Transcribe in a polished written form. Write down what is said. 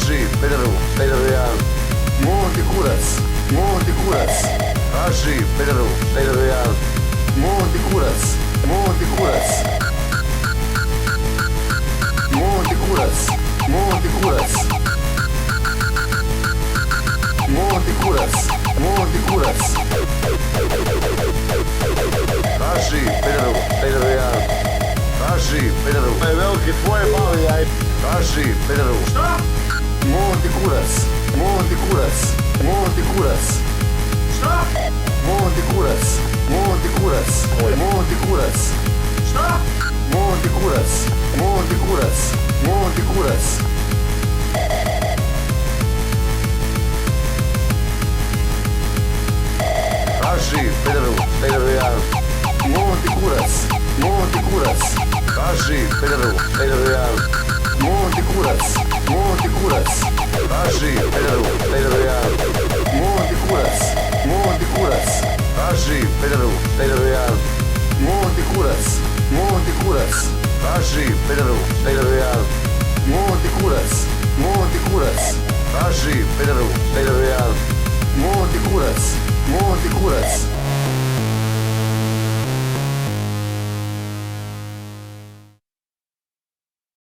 Kaži pederu, pederu jedan. Monti kurac, monti kurac. Kaži pederu, pederu jedan. Monti kurac, monti kurac. Monti kurac, monti kurac. Monti kurac, monti kurac. Kaži pederu, pederu jedan. Kaži pederu. Aj veliki, tvoje mali jaj. Kaži pederu. Šta? Monti kurac, monti kurac. Monti kurac. Šta? Monti kurac, monti kurac. Monti kurac. Šta? Monti kurac, monti kurac. Monti kurac. Kaži pederu, pederu jedan. Monti kurac, monti kurac. Kaži pederu, pederu jedan. Monti kurac, monti kurac. Kaži pederu, pederu jedan. Monti kurac, monti kurac. Kaži pederu, pederu jedan. Monti kurac, monti kurac. Kaži pederu, pederu jedan. Monti kurac, monti kurac. Kaži pederu, pederu jedan. Monti kurac, monti kurac.